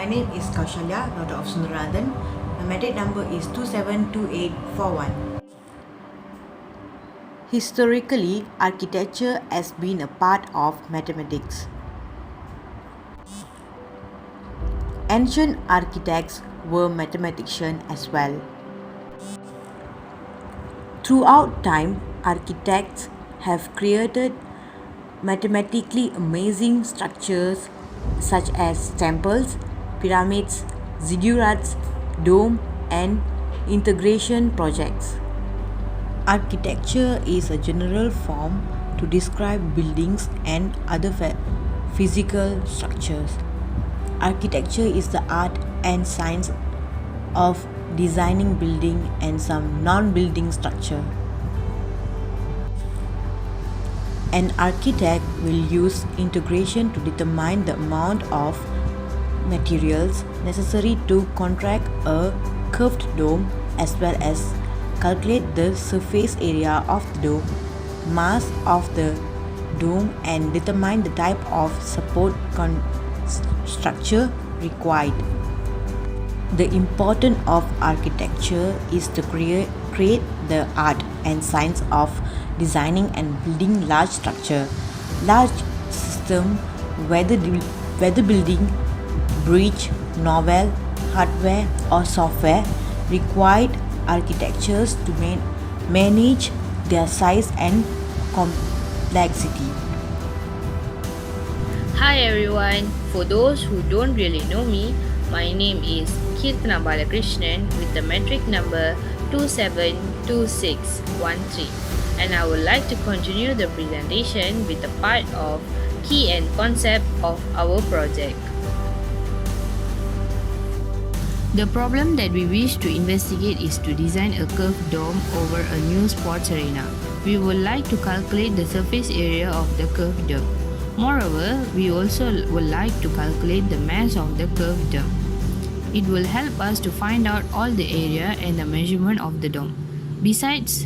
name is Kaushalya, daughter of Sundaranathan. My metric number is 272841. Historically, architecture has been a part of mathematics. Ancient architects were mathematicians as well. Throughout time, architects have created mathematically amazing structures such as temples, pyramids, ziggurats, dome, and integration projects. Architecture is a general form to describe buildings and other physical structures. Architecture is the art and science of designing building and some non-building structure. An architect will use integration to determine the amount of materials necessary to construct a curved dome as well as calculate the surface area of the dome, mass of the dome, and determine the type of support structure required. The importance of architecture is to create the art and science of designing and building large structure, large system, whether building, bridge, novel, hardware or software, required architectures to manage their size and complexity. Hi everyone, for those who don't really know me, my name is Kirtana Balakrishnan with the metric number 272613, and I would like to continue the presentation with a part of key and concept of our project. The problem that we wish to investigate is to design a curved dome over a new sports arena. We would like to calculate the surface area of the curved dome. Moreover, we also would like to calculate the mass of the curved dome. It will help us to find out all the area and the measurement of the dome. Besides,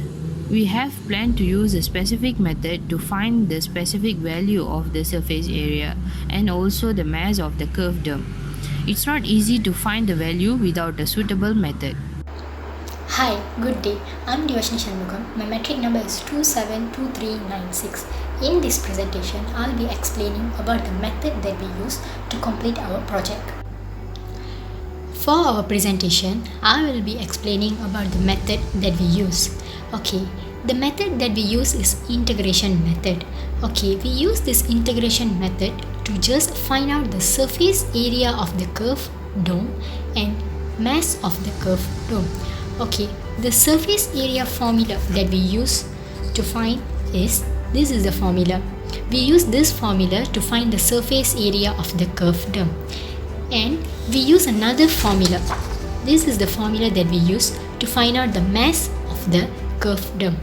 we have planned to use a specific method to find the specific value of the surface area and also the mass of the curved dome. It's not easy to find the value without a suitable method. Hi, good day. I'm Devashni Shanmugam. My metric number is 272396. In this presentation, I'll be explaining about the method that we use to complete our project. For our presentation, I will be explaining about the method that we use. Okay, the method that we use is integration method. Okay, we use this integration method to just find out the surface area of the curved dome and mass of the curved dome. Okay, the surface area formula that we use to find is, this is the formula. We use this formula to find the surface area of the curved dome. And we use another formula. This is the formula that we use to find out the mass of the curved dome.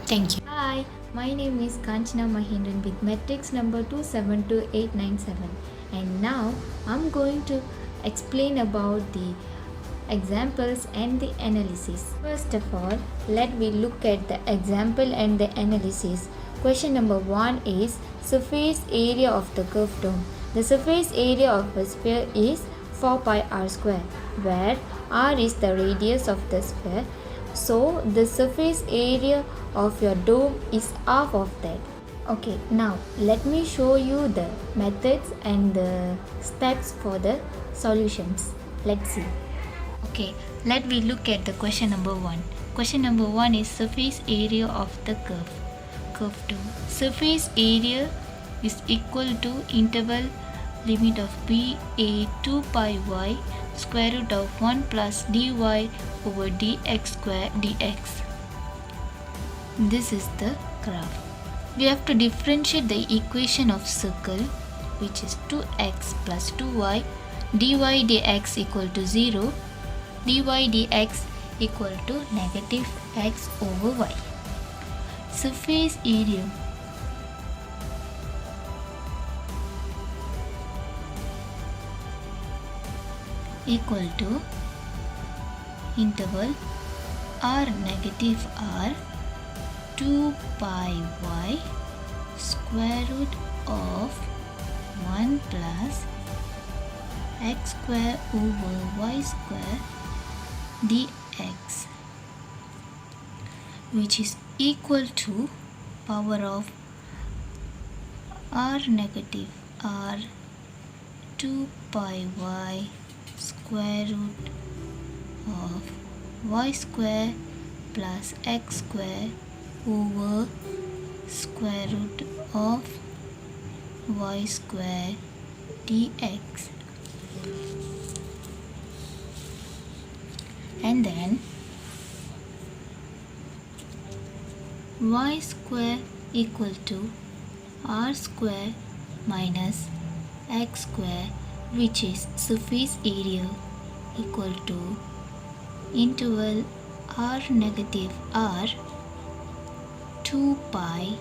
Thank you. Hi, my name is Kanchana Mahindran with metrics number 272897, and now I'm going to explain about the examples and the analysis. First of all, let me look at the example and the analysis. Question number 1 is surface area of the curved dome. The surface area of a sphere is 4 pi r square, where r is the radius of the sphere. So the surface area of your dome is half of that. Okay, now let me show you the methods and the steps for the solutions. Let's see. Okay, let me look at the question number 1. Question number 1 is surface area of the curved dome. Surface area is equal to interval limit of b a 2 pi y square root of 1 plus dy over dx square dx. This is the graph. We have to differentiate the equation of circle, which is 2x plus 2y, dy dx equal to 0, dy dx equal to negative x over y. Surface area equal to interval r negative r 2 pi y square root of 1 plus x square over y square dx, which is equal to power of r negative r 2 pi y square root of y square plus x square over square root of y square dx. And then y square equal to r square minus x square, which is surface area, equal to interval r negative r 2 pi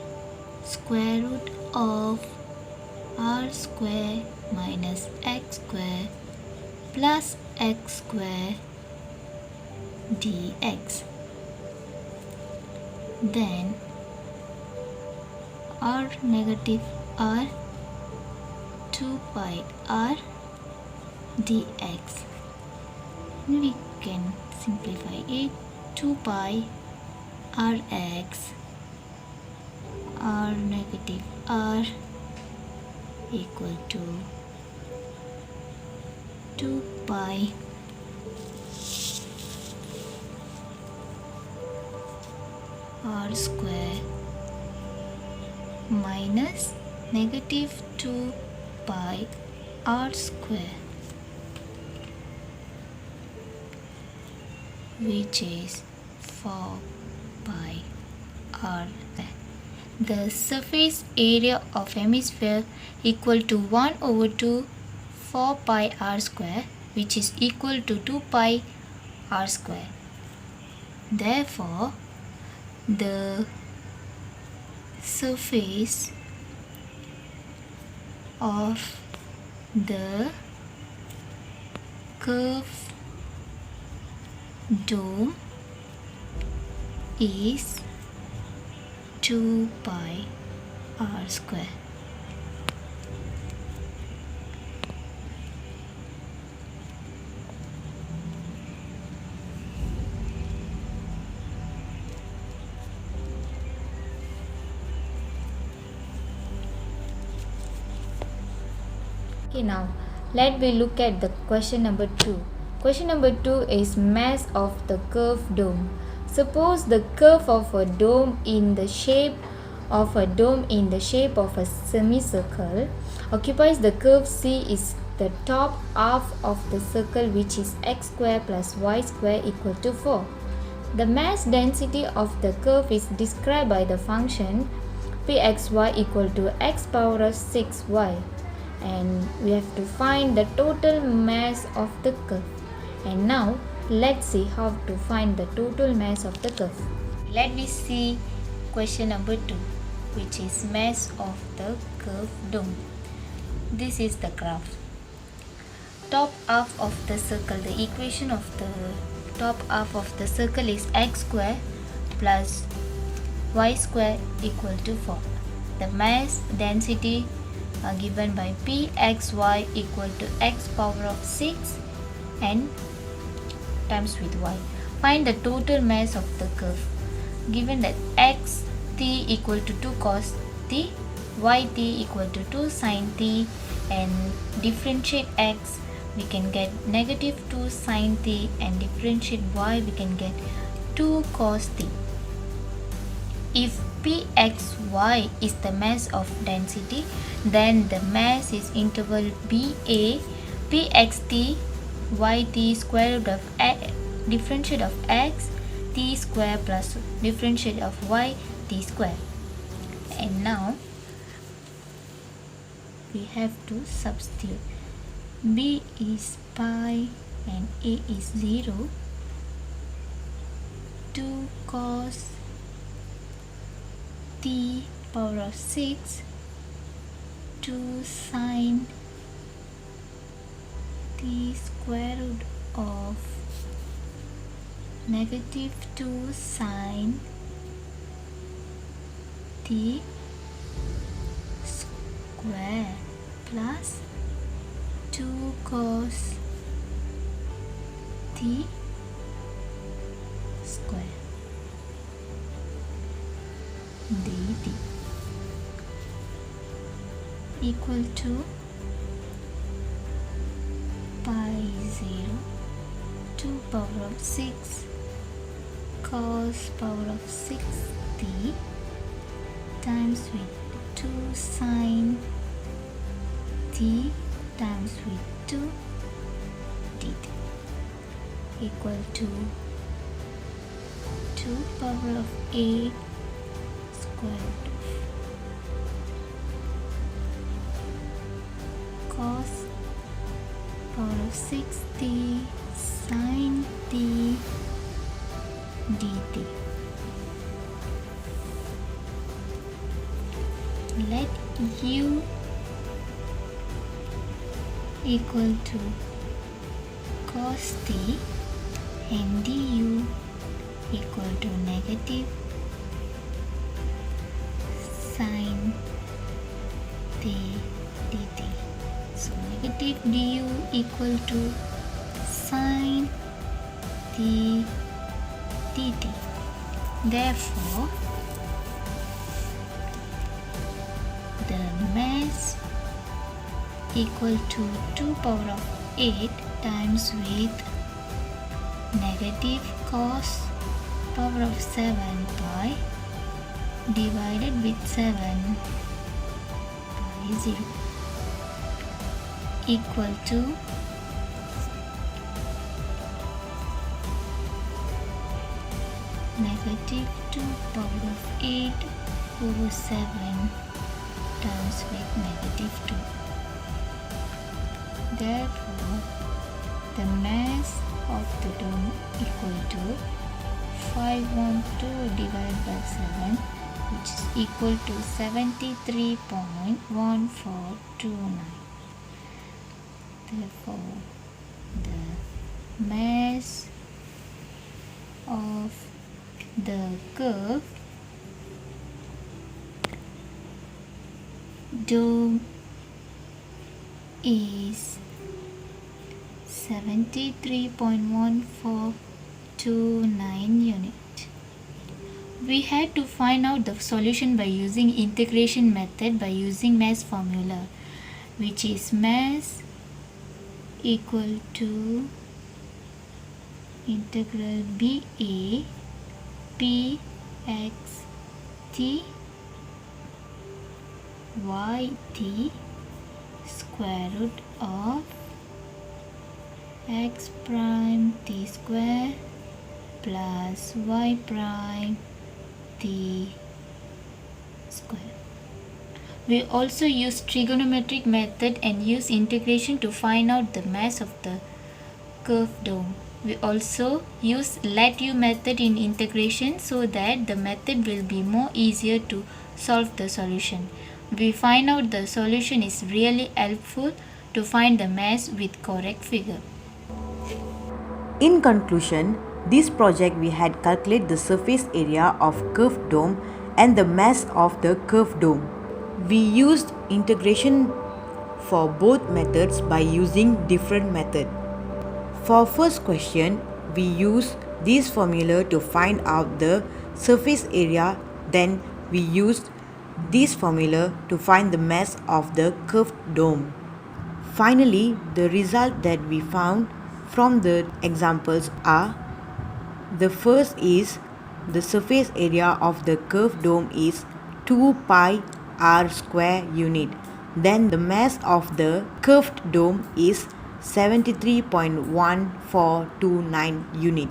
square root of r square minus x square plus x square dx. Then r negative r 2 pi r dx. We can simplify it. 2 pi rx r negative r equal to 2 pi r square minus negative 2 pi r square, which is 4 pi r. The surface area of hemisphere equal to 1 over 2 4 pi r square, which is equal to 2 pi r square. Therefore, the surface of the curved dome is 2 pi r square. Okay, now let we look at the question number 2. Question number 2 is mass of the curved dome. Suppose the curve of a dome in the shape of a semicircle occupies the curve C is the top half of the circle, which is x square plus y square equal to 4. The mass density of the curve is described by the function pxy equal to x power of 6y, and we have to find the total mass of the curve. And now let's see how to find the total mass of the curve. Let me see question number 2, which is mass of the curved dome. This is the graph. Top half of the circle, the equation of the top half of the circle is x square plus y square equal to 4. The mass density are given by pxy equal to x power of 6 and times with y. Find the total mass of the curve. Given that x t equal to 2 cos t, y t equal to 2 sin t, and differentiate x, we can get negative 2 sin t, and differentiate y, we can get 2 cos t. If pxy is the mass of density, then the mass is interval BA pxt yt square root of differentiate of x t square plus differentiate of y t square. And now we have to substitute. B is pi and a is 0. 2 cos t power of 6, 2 sin t square root of negative 2 sin t square plus 2 cos t square dt equal to pi 0 2 power of 6 cos power of 6t times with 2 sin t times with 2 dt equal to 2 power of 8 square root of cos power of 6t sin t dt. Let u equal to cos t and du equal to negative sin t dt. So negative du equal to sin t dt. Therefore, the mass equal to 2 power of 8 times with negative cos power of 7 pi divided with 7 pi 0 equal to negative 2 power of 8 over 7 times with negative 2. Therefore, the mass of the dome equal to 512 divided by 7, which is equal to 73.1429. Therefore, the mass of the curve dome is 73.1429 unit. We had to find out the solution by using integration method by using mass formula, which is mass equal to integral BA P x t y t square root of x prime t square plus y prime t square. We also use trigonometric method and use integration to find out the mass of the curved dome. We also use let-u method in integration so that the method will be more easier to solve the solution. We find out the solution is really helpful to find the mass with correct figure. In conclusion, this project we had calculated the surface area of curved dome and the mass of the curved dome. We used integration for both methods by using different method. For first question, we use this formula to find out the surface area, then we used this formula to find the mass of the curved dome. Finally, the result that we found from the examples are: the first is the surface area of the curved dome is 2 pi r square unit. Then the mass of the curved dome is 73.1429 unit.